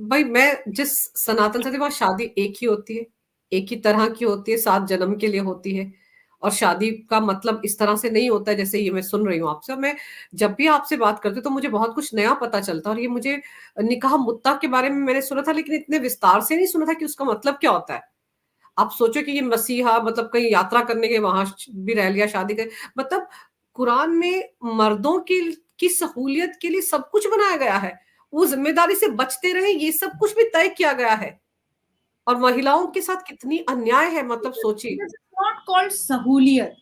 भाई मैं जिस सनातन से थी वहां शादी एक ही होती है, एक ही तरह की होती है, 7 जन्म के लिए होती है। और शादी का मतलब इस तरह से नहीं होता है जैसे ये मैं सुन रही हूँ आपसे। और मैं जब भी आपसे बात करती हूँ तो मुझे बहुत कुछ नया पता चलता है। और ये मुझे निकाह मुत्ता के बारे में मैंने सुना था, लेकिन इतने विस्तार से नहीं सुना था कि उसका मतलब क्या होता है। आप सोचो कि ये मसीहा मतलब कहीं यात्रा करने के वहां भी रह लिया, शादी के मतलब कुरान में मर्दों की सहूलियत के लिए सब कुछ बनाया गया है। वो जिम्मेदारी से बचते रहे, ये सब कुछ भी तय किया गया है। और महिलाओं के साथ कितनी अन्याय है, मतलब सोचिए। दिस इज नॉट कॉल्ड सहूलियत।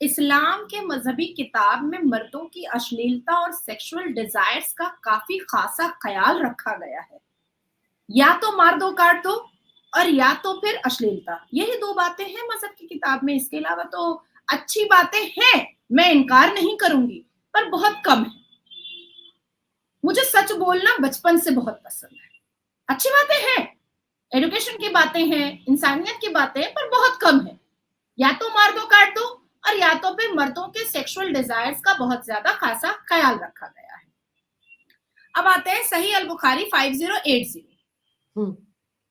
इस्लाम के मजहबी किताब में मर्दों की अश्लीलता और सेक्सुअल डिजायर्स का काफी खासा ख्याल रखा गया है। या तो मार दो काट दो, और या तो फिर अश्लीलता, यही दो बातें हैं मजहब की किताब में। इसके अलावा तो अच्छी बातें हैं, मैं इनकार नहीं करूंगी, पर बहुत कम है। मुझे सच बोलना बचपन से बहुत पसंद है। अच्छी बातें हैं, एजुकेशन की बातें हैं, इंसानियत की बातें हैं, पर बहुत कम है। या तो मार दो काट दो, और या तो फिर मर्दों के सेक्सुअल डिजायर्स का बहुत ज्यादा खासा ख्याल रखा गया है। अब आते हैं सही अल बुखारी 5080,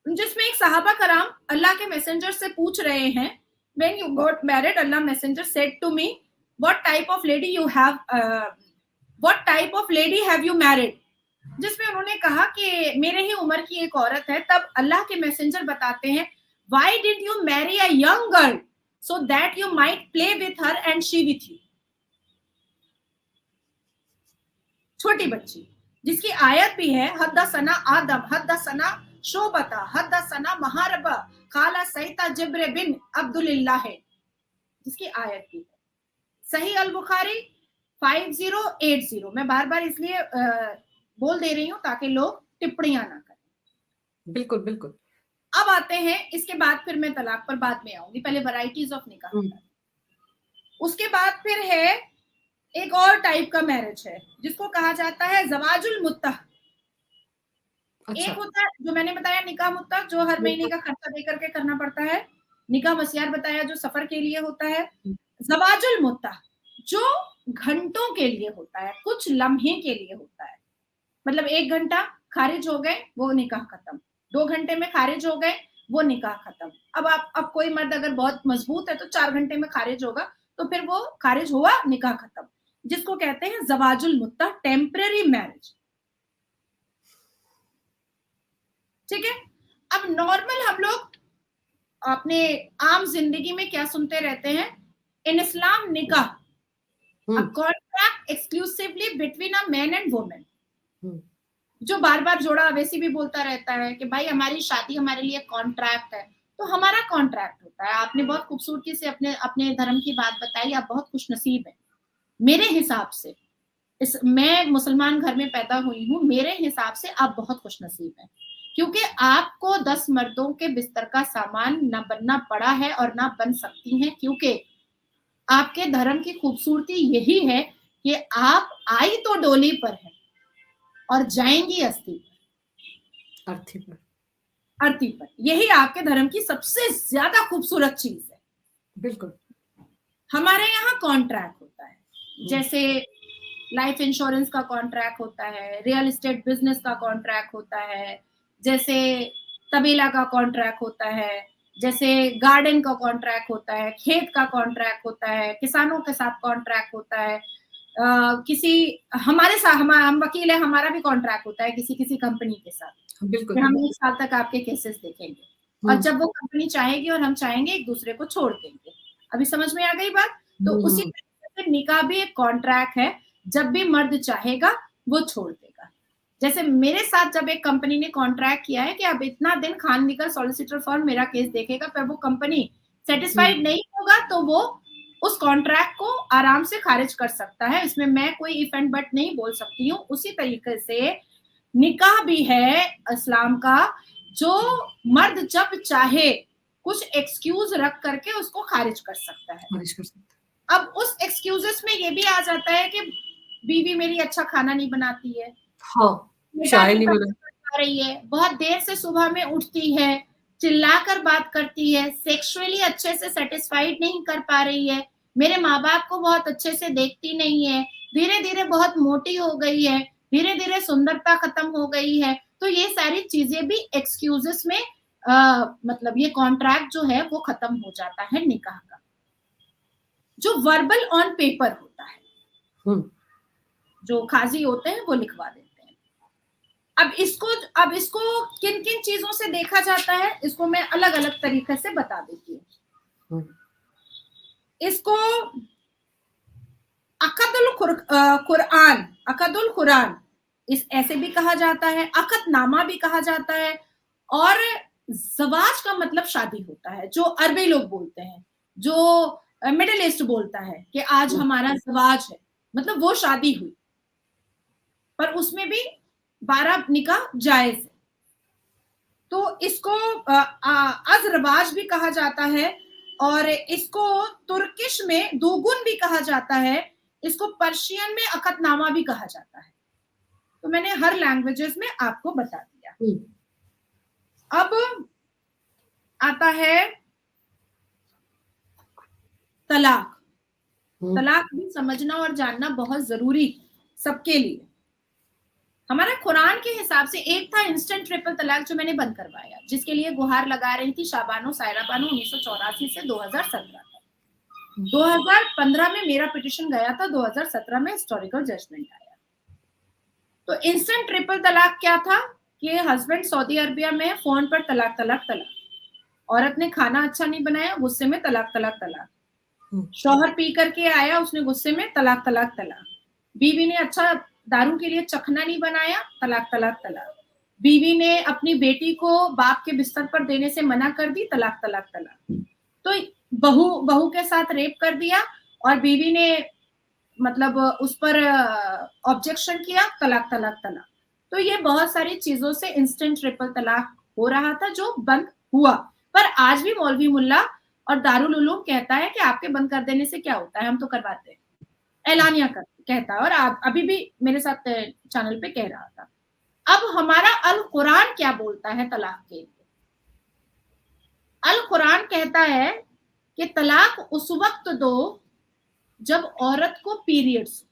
जिसमें एक सहाबा कराम अल्लाह के मैसेंजर से पूछ रहे हैं, when you got married Allah messenger said to me, what type of lady you have, what type of lady have you married. जिसमें उन्होंने कहा कि मेरे ही उम्र की एक औरत है। तब अल्लाह के मैसेंजर बताते हैं, why did you marry a young girl so that you might play with her and she with you. छोटी बच्ची, जिसकी आयत भी है, हद्दसना आदम हद्दसना शोबता हद्दसना महारबा काला सईता जिब्र बिन अब्दुल्लाह है, जिसकी आयत भी है। सही अल बुखारी 5080। मैं बार बार इसलिए बोल दे रही हूँ ताकि लोग टिप्पणियां ना करें। बिल्कुल बिल्कुल। अब आते हैं, इसके बाद फिर मैं तलाक पर बाद में आऊंगी, पहले वैरायटीज ऑफ निकाह। उसके बाद फिर है एक और टाइप का मैरिज है जिसको कहा जाता है जवाजुल मुत्ता। अच्छा। एक होता है जो मैंने बताया निकाह मुत्ता, जो हर महीने का खर्चा दे करके करना पड़ता है। निकाह मसियार बताया जो सफर के लिए होता है। जवाजुल मुत्ता जो घंटों के लिए होता है, कुछ लम्हे के लिए होता है। मतलब 1 घंटा खारिज हो गए, वो निकाह खत्म। 2 घंटे में खारिज हो गए, वो निकाह खत्म। अब कोई मर्द अगर बहुत मजबूत है तो 4 घंटे में खारिज होगा, तो फिर वो खारिज हुआ, निकाह खत्म, जिसको कहते हैं जवाजुल मुत्ता, टेम्पररी मैरिज। ठीक है। अब नॉर्मल हम लोग अपने आम जिंदगी में क्या सुनते रहते हैं, इन इस्लाम निकाह a contract exclusively between a man and women. जो बार बार जोड़ा वैसी भी बोलता रहता है कि भाई हमारी शादी हमारे लिए कॉन्ट्रैक्ट है। तो हमारा कॉन्ट्रैक्ट होता है। आपने बहुत खूबसूरती से अपने अपने धर्म की बात बताई, आप बहुत खुशनसीब हैं। मेरे हिसाब से मैं मुसलमान घर में पैदा हुई हूँ, मेरे हिसाब से आप बहुत खुशनसीब हैं, क्योंकि आपको 10 मर्दों के बिस्तर का सामान न बनना पड़ा है और ना बन सकती हैं, क्योंकि आपके धर्म की खूबसूरती यही है कि आप आई तो डोली पर है और जाएंगी अस्थि पर, अर्थी पर, अर्थी पर। यही आपके धर्म की सबसे ज्यादा खूबसूरत चीज है। बिल्कुल। हमारे यहाँ कॉन्ट्रैक्ट होता है, जैसे लाइफ इंश्योरेंस का कॉन्ट्रैक्ट होता है, रियल एस्टेट बिजनेस का कॉन्ट्रैक्ट होता है, जैसे तबीला का कॉन्ट्रैक्ट होता है, जैसे गार्डन का कॉन्ट्रैक्ट होता है, खेत का कॉन्ट्रैक्ट होता है, किसानों के साथ कॉन्ट्रैक्ट होता है। किसी हमारे साथ हम वकील है, हमारा भी कॉन्ट्रैक्ट होता है किसी किसी कंपनी के साथ, बिल्कुल। कि हम 1 साल तक आपके केसेस देखेंगे, और जब वो कंपनी चाहेगी और हम चाहेंगे एक दूसरे को छोड़ देंगे। अभी समझ में आ गई बात। तो उसी तरीके से निकाह भी एक कॉन्ट्रैक्ट है, जब भी मर्द चाहेगा वो छोड़ देगा। जैसे मेरे साथ जब एक कंपनी ने कॉन्ट्रैक्ट किया है कि अब इतना दिन खान निकल सॉलिसिटर फर्म मेरा केस देखेगा, पर वो कंपनी सेटिस्फाइड नहीं होगा तो वो उस कॉन्ट्रैक्ट को आराम से खारिज कर सकता है। इसमें मैं कोई इफ एंड बट नहीं बोल सकती हूँ। उसी तरीके से निकाह भी है इस्लाम का, जो मर्द जब चाहे कुछ एक्सक्यूज रख करके उसको खारिज कर सकता है। अब उस एक्सक्यूजेस में ये भी आ जाता है कि बीवी मेरी अच्छा खाना नहीं बनाती है, चाय नहीं बना पा रही है, बहुत देर से सुबह में उठती है, चिल्लाकर बात करती है, सेक्सुअली अच्छे से सेटिस्फाइड नहीं कर पा रही है, मेरे माँ बाप को बहुत अच्छे से देखती नहीं है, धीरे धीरे बहुत मोटी हो गई है, धीरे धीरे सुंदरता खत्म हो गई है। तो ये सारी चीजें भी एक्सक्यूजेस में मतलब ये कॉन्ट्रैक्ट जो है वो खत्म हो जाता है निकाह का, जो वर्बल ऑन पेपर होता है, जो काजी होते हैं वो लिखवा देते हैं। अब इसको किन किन चीजों से देखा जाता है, इसको मैं अलग अलग तरीके से बता देती हूँ। इसको अकदुल कुरान इस ऐसे भी कहा जाता है, अकदनामा भी कहा जाता है, और जवाज का मतलब शादी होता है, जो अरबी लोग बोलते हैं, जो मिडिल ईस्ट बोलता है कि आज हमारा जवाज है, मतलब वो शादी हुई, पर उसमें भी 12 निकाह जायज है। तो इसको अजरवाज भी कहा जाता है, और इसको तुर्किश में दुगुन भी कहा जाता है, इसको पर्शियन में अकदनामा भी कहा जाता है। तो मैंने हर लैंग्वेजेस में आपको बता दिया। अब आता है तलाक। तलाक भी समझना और जानना बहुत जरूरी सबके लिए। हमारा कुरान के हिसाब से एक था इंस्टेंट ट्रिपल तलाक जो मैंने बंद करवाया, जिसके लिए गुहार लगा रही थी शाबानो सायरा बानो 1984 से 2017 तक। 2015 में मेरा पिटिशन गया था, 2017 में हिस्टोरिकल जजमेंट आया। तो इंस्टेंट ट्रिपल तलाक क्या था कि हस्बैंड सऊदी अरबिया में फोन पर तलाक तलाक तलाक, औरत ने खाना अच्छा नहीं बनाया, गुस्से में तलाक तलाक तलाक, शौहर पी करके आया, उसने गुस्से में तलाक तलाक तलाक, बीवी ने अच्छा दारू के लिए चखना नहीं बनाया, तलाक तलाक तलाक, बीवी ने अपनी बेटी को बाप के बिस्तर पर देने से मना कर दी, तलाक तलाक तलाक। तो बहू के साथ रेप कर दिया और बीवी ने मतलब उस पर ऑब्जेक्शन किया, तलाक तलाक तलाक। तो ये बहुत सारी चीजों से इंस्टेंट ट्रिपल तलाक हो रहा था जो बंद हुआ। पर आज भी मौलवी मुल्ला और दारुल उलूम कहता है कि आपके बंद कर देने से क्या होता है, हम तो करवाते हैं, ऐलानिया कहता है, और अभी भी मेरे साथ चैनल पे कह रहा था। अब हमारा अल कुरान क्या बोलता है तलाक के लिए? अल कुरान कहता है कि तलाक उस वक्त दो जब औरत को पीरियड्स।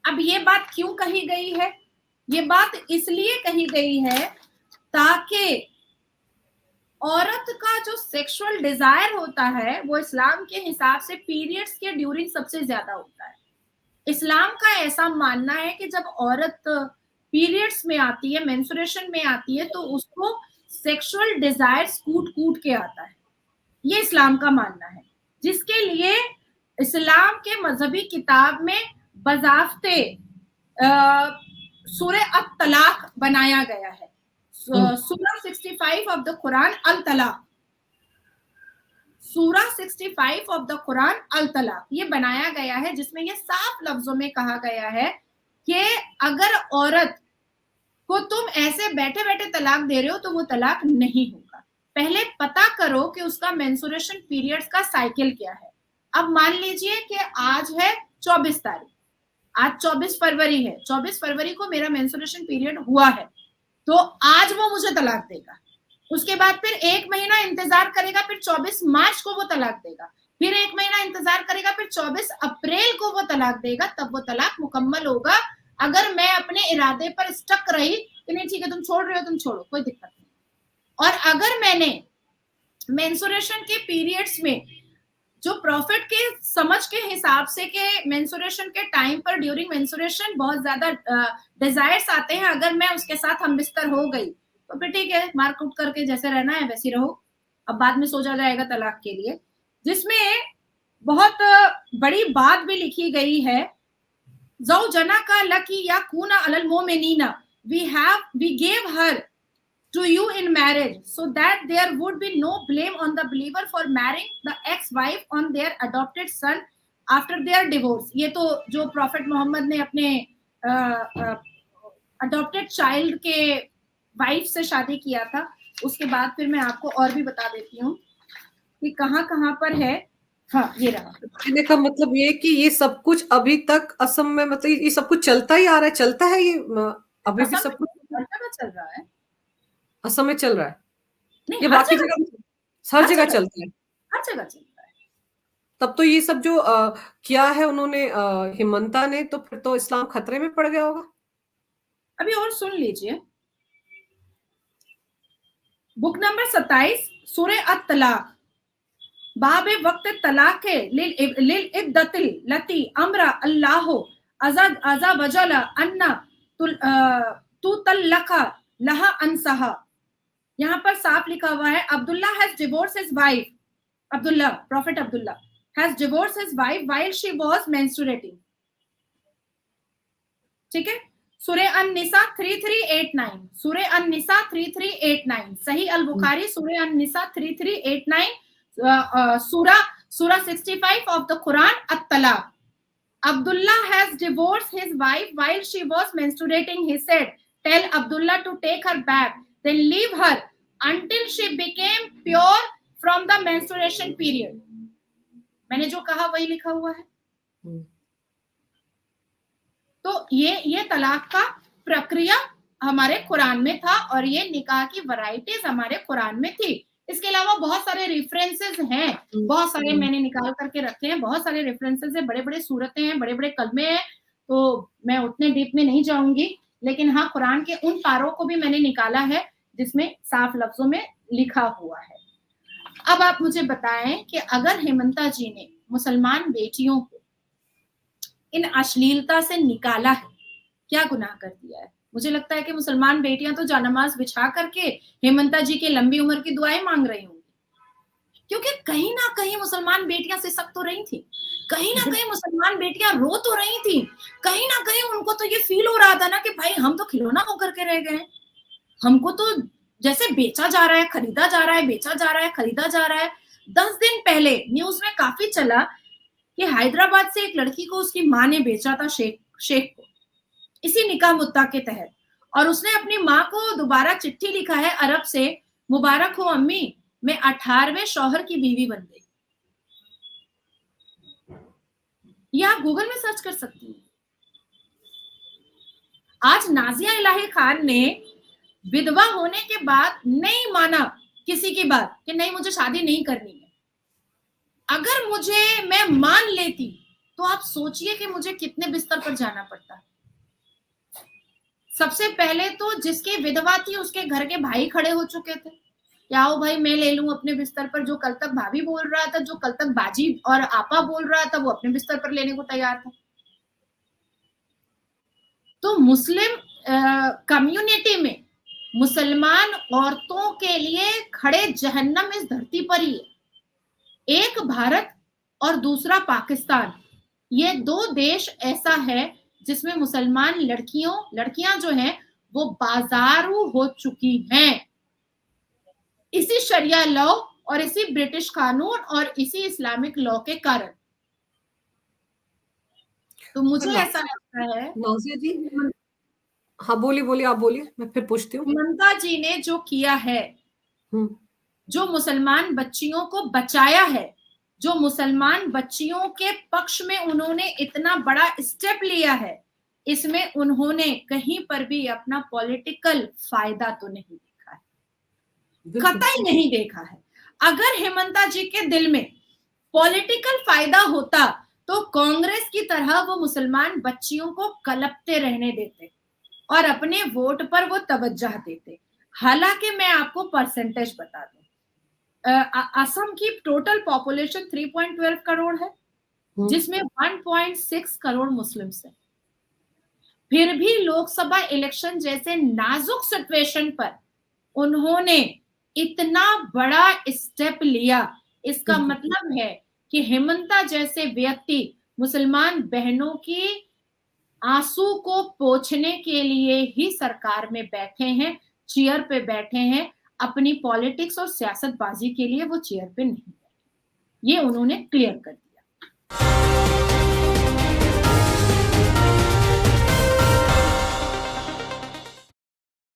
अब ये बात क्यों कही गई है? ये बात इसलिए कही गई है ताकि औरत का जो सेक्सुअल डिजायर होता है वो इस्लाम के हिसाब से पीरियड्स के ड्यूरिंग सबसे ज्यादा होता है। इस्लाम का ऐसा मानना है कि जब औरत पीरियड्स में आती है, मेंस्ट्रुएशन में आती है, तो उसको सेक्सुअल डिजायर कूट कूट के आता है। ये इस्लाम का मानना है, जिसके लिए इस्लाम के मजहबी किताब में बजाफ्ते सूरह अत-तलाक बनाया गया है। सूरह 65 ऑफ द कुरान अल तलाक, सूरह 65 ऑफ द कुरान अल तलाक ये बनाया गया है, जिसमें ये साफ लफ्जों में कहा गया है कि अगर औरत को तुम ऐसे बैठे बैठे तलाक दे रहे हो तो वो तलाक नहीं होगा। पहले पता करो कि उसका मेंस्ट्रुएशन पीरियड्स का साइकिल क्या है। अब मान लीजिए कि आज है 24 तारीख, आज 24 फरवरी है, 24 फरवरी को मेरा मेंस्ट्रुएशन पीरियड हुआ है, तो आज वो मुझे तलाक देगा। उसके बाद फिर 1 महीना इंतजार करेगा, फिर 24 मार्च को वो तलाक देगा, फिर 1 महीना इंतजार करेगा, फिर 24 अप्रैल को वो तलाक देगा, तब वो तलाक मुकम्मल होगा। अगर मैं अपने इरादे पर स्टक रही कि नहीं ठीक है तुम छोड़ रहे हो, तुम छोड़ो, कोई दिक्कत नहीं। और अगर मैंने मेंस्ट्रुएशन के पीरियड्स में जो प्रॉफिट के समझ के हिसाब से के मेंस्ट्रुएशन के टाइम पर ड्यूरिंग मेंस्ट्रुएशन बहुत ज्यादा डिजायर्स आते हैं, अगर मैं उसके साथ हम बिस्तर हो गई तो फिर ठीक है, मारकूट करके जैसे रहना है वैसे रहो, अब बाद में सोचा जाएगा तलाक के लिए। जिसमें बहुत बड़ी बात भी लिखी गई है, ज़ौजना का लकी या कूना अलल मोमिनीना, we gave her to you in marriage so that there would be no blame on the believer for marrying the ex-wife on their adopted son after their divorce। ये तो जो प्रॉफिट मोहम्मद ने अपने अडॉप्टेड चाइल्ड के wife से शादी किया था, उसके बाद फिर मैं आपको और भी बता देती हूँ कि कहाँ कहाँ पर है। हाँ, ये रहा। कहने का मतलब ये कि ये सब कुछ अभी तक असम में, मतलब ये सब कुछ चलता ही आ रहा है, चलता है ये अभी भी सब कुछ चल रहा है, असम में चल रहा है, नहीं ये बाकी जगह हर जगह चलता है, हर जगह चलता है। तब तो ये सब जो किया है उन्होंने हिमंता ने, तो फिर तो इस्लाम खतरे में पड़ गया होगा। अभी और सुन लीजिए, बुक नंबर 27 सूरे अत-तलाक, बाब वक्त तलाक लिल इद्दतिल लती अमरा अल्लाह अज़ा वजल अन्ना तू तल्लका लहा अनसहा। यहाँ पर साफ लिखा हुआ है, Abdullah has divorce his wife, Abdullah, profit Abdullah has divorce his wife while she was menstruating. ठीक है, सूरे अन-निसा 3389, सूरे अन-निसा 3389, सही अल बुखारी सूरे अन-निसा 3389, सूरा 65 of the Quran, at-talaq. Abdullah has divorced his wife while she was menstruating. He said, tell Abdullah to take her back, then leave her until she became pure from the menstruation period. मैंने जो कहा वही लिखा हुआ है। तो ये तलाक का प्रक्रिया हमारे कुरान में था और ये निकाह की वैरायटीज हमारे कुरान में थी। इसके अलावा बहुत सारे रेफरेंसेस हैं, बहुत सारे मैंने निकाल करके रखे हैं, बहुत सारे रेफरेंसेस हैं, बड़े बड़े सूरतें हैं, बड़े बड़े कलमे हैं, तो मैं उतने डीप में नहीं जाऊंगी, लेकिन हाँ कुरान के उन पारों को भी मैंने निकाला है जिसमें साफ लफ्जों में लिखा हुआ है। अब आप मुझे बताएं कि अगर हेमंता जी ने मुसलमान बेटियों को इन अश्लीलता से निकाला है, क्या गुनाह कर दिया है? मुझे लगता है कि मुसलमान बेटियां तो जानमाज बिछा करके हेमंता जी के लंबी उम्र की दुआएं मांग रही होंगी, क्योंकि कहीं ना कहीं मुसलमान बेटियां सिसक तो रही थी, कहीं ना कहीं मुसलमान बेटियां रो तो रही थी, कहीं ना कहीं उनको तो ये फील हो रहा था ना कि भाई हम तो खिलौना होकर के रह गए, हमको तो जैसे बेचा जा रहा है, खरीदा जा रहा है, बेचा जा रहा है, खरीदा जा रहा है। 10 दिन पहले न्यूज में काफी चला कि हैदराबाद से एक लड़की को उसकी माँ ने बेचा था शेख को, इसी निकाह मुद्दा के तहत, और उसने अपनी माँ को दोबारा चिट्ठी लिखा है अरब से, मुबारक हो अम्मी, मैं 18वें शौहर की बीवी बन गई। ये आप गूगल में सर्च कर सकती हैं। आज नाजिया इलाही खान ने विधवा होने के बाद नहीं माना किसी की बात कि नहीं मुझे शादी नहीं करनी है। अगर मैं मान लेती तो आप सोचिए कि मुझे कितने बिस्तर पर जाना पड़ता। सबसे पहले तो जिसकी विधवा थी उसके घर के भाई खड़े हो चुके थे, आओ भाई मैं ले लूं अपने बिस्तर पर। जो कल तक भाभी बोल रहा था, जो कल तक बाजी और आपा बोल रहा था, वो अपने बिस्तर पर लेने को तैयार था। तो मुस्लिम कम्युनिटी में मुसलमान औरतों के लिए खड़े जहन्नम इस धरती पर ही है। एक भारत और दूसरा पाकिस्तान, ये 2 देश ऐसा है जिसमें मुसलमान लड़कियां जो हैं वो बाजारू हो चुकी हैं, इसी शरिया लॉ और इसी ब्रिटिश कानून और इसी इस्लामिक लॉ के कारण। तो मुझे ऐसा लगता है नाज़िया जी, हाँ बोलिए आप बोलिए, मैं फिर पूछती हूँ। हेमंता जी ने जो किया है, जो मुसलमान बच्चियों को बचाया है, जो मुसलमान बच्चियों के पक्ष में उन्होंने इतना बड़ा स्टेप लिया है, इसमें उन्होंने कहीं पर भी अपना पॉलिटिकल फायदा तो नहीं देखा है, कतई नहीं देखा है। अगर हेमंता जी के दिल में पॉलिटिकल फायदा होता तो कांग्रेस की तरह वो मुसलमान बच्चियों को कलपते रहने देते और अपने वोट पर वो तवज्जह देते। हालांकि मैं आपको परसेंटेज बता दूं, असम की टोटल पॉपुलेशन 3.12 करोड़ है, जिसमें 1.6 करोड़ मुस्लिम्स हैं। फिर भी लोकसभा इलेक्शन जैसे नाजुक सिचुएशन पर उन्होंने इतना बड़ा स्टेप लिया। इसका मतलब है कि हेमंता जैसे व्यक्ति मुसलमान बहनों की आंसू को पोंछने के लिए ही सरकार में बैठे हैं, चेयर पे बैठे हैं। अपनी पॉलिटिक्स और सियासतबाजी के लिए वो चेयर पे नहीं बैठे, ये उन्होंने क्लियर कर दिया।